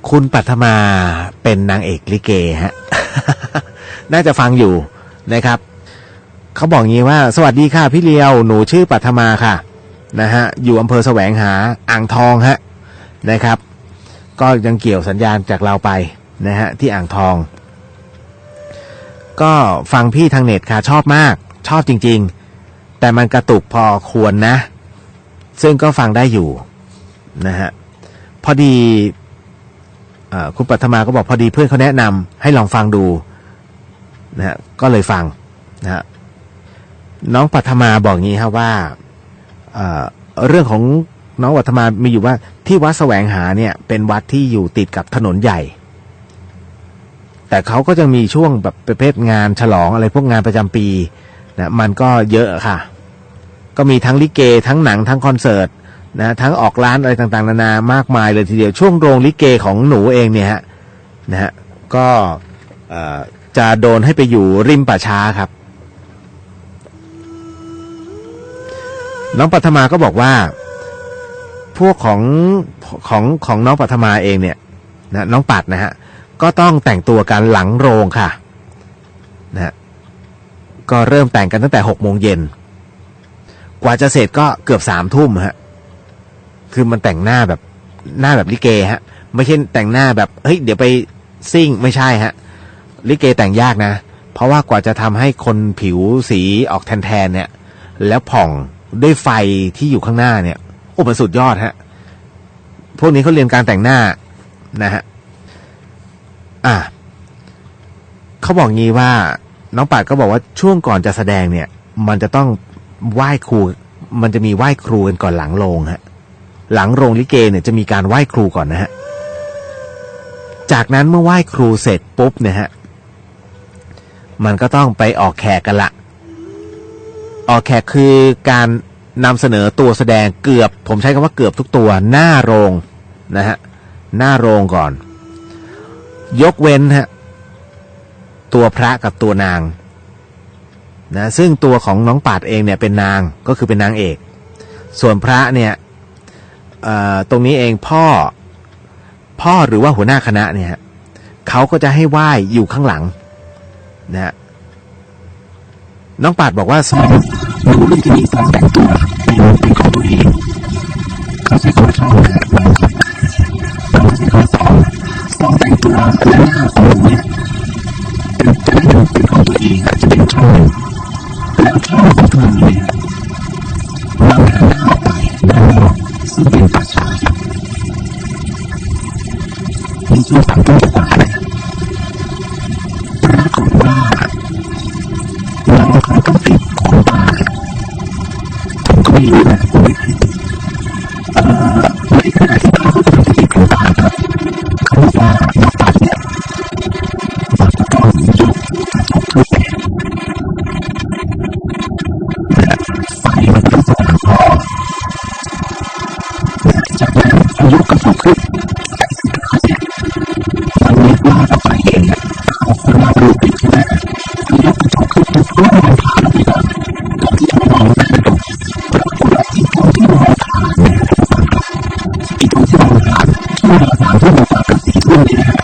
คุณปัทมาเป็นนางเอกลิเกฮะ น่าจะฟังอยู่นะครับเขาบอกงี้ว่าสวัสดีค่ะพี่เลียวหนูชื่อปัทมาค่ะนะฮะอยู่อำเภอแสวงหาอ่างทองฮะนะครับก็ยังเกี่ยวสัญญาณจากเราไปนะฮะที่อ่างทองก็ฟังพี่ทางเน็ตค่ะชอบมากชอบจริงๆแต่มันกระตุกพอควรนะซึ่งก็ฟังได้อยู่นะฮะพอดีคุณปัทมาก็บอกพอดีเพื่อนเขาแนะนำให้ลองฟังดูนะฮะก็เลยฟังนะฮะน้องปัทมาบอกงี้ครับว่าเรื่องของน้องปัทมามีอยู่ว่าที่วัดแสวงหาเนี่ยเป็นวัดที่อยู่ติดกับถนนใหญ่แต่เขาก็จะมีช่วงแบบประเภทงานฉลองอะไรพวกงานประจำปีนะมันก็เยอะค่ะก็มีทั้งลิเกทั้งหนังทั้งคอนเสิร์ตนะทั้งออกร้านอะไรต่างๆนานามากมายเลยทีเดียวช่วงโรงลิเกของหนูเองเนี่ยฮะนะฮะก็จะโดนให้ไปอยู่ริมป่าช้าครับน้องปัทมาก็บอกว่าพวกของน้องปัทมาเองเนี่ยนะน้องปัดนะฮะก็ต้องแต่งตัวกันหลังโรงค่ะนะฮะก็เริ่มแต่งกันตั้งแต่6 โมงเย็นกว่าจะเสร็จก็เกือบ3 ทุ่มฮะคือมันแต่งหน้าแบบลิเกฮะไม่ใช่แต่งหน้าแบบเฮ้ยเดี๋ยวไปซิ่งไม่ใช่ฮะลิเกแต่งยากนะเพราะว่ากว่าจะทำให้คนผิวสีออกแทนๆเนี่ยแล้วผ่องด้วยไฟที่อยู่ข้างหน้าเนี่ยโอ้มันสุดยอดฮะพวกนี้เขาเรียนการแต่งหน้านะฮะเขาบอกงี้ว่าน้องปัดก็บอกว่าช่วงก่อนจะแสดงเนี่ยมันจะต้องไหว้ครูมันจะมีไหว้ครูกันก่อนหลังโรงฮะหลังโรงลิเกเนี่ยจะมีการไหว้ครูก่อนนะฮะจากนั้นเมื่อไหว้ครูเสร็จปุ๊บเนี่ยฮะมันก็ต้องไปออกแขกกันละออกแขกคือการนำเสนอตัวแสดงเกือบผมใช้คำว่าเกือบทุกตัวหน้าโรงนะฮะหน้าโรงก่อนยกเว้นฮะตัวพระกับตัวนางนะซึ่งตัวของน้องปัดเองเนี่ยเป็นนางก็คือเป็นนางเอกส่วนพระเนี่ยตรงนี้เองพ่อหรือว่าหัวหน้าคณะเนี่ยเขาก็จะให้ไหว้อยู่ข้างหลังนะฮะน้องปัดบอกว่ามันรู้ที่มีการแต่งตัวเป็นของตัวเองเขาใช้คำว่าชอบนะครับแต่ว่าใช้คำว่าสอนแต่งตัวและหน้าของมันเนี่ยจะไม่เป็นของตัวเองจะเป็นช่องและช่องของตัวเองเราหันหน้าออกไปด้านนอกซึ่งเป็นป่าช้าในช่วง3 ทุ่มกว่าเนี่ยปรากฏว่าเราเขาต้องติดของป่าผมก็ไม่รู้นะผมไม่เคยติดในขณะที่เขาจะติดของป่าครับเขาบอกว่าน้องปัดเนี่ยเราจะต้องยกทุกแสงไฟมันต้องสว่างพอจากนั้นอายุก็สูงขึ้นเราเรียกว่าต่อไปเองเขาคนเราดูติดใช่ไหมอายุก็สูงขึ้นทุกคนมองผ่านไปก่อนก่อนที่จะมองไปกระจกปรากฏว่าที่ตรงที่มองผ่านเนี่ยที่ตรงที่มองผ่านที่มองผ่านที่มองผ่านกับสีทุ่มเนี่ย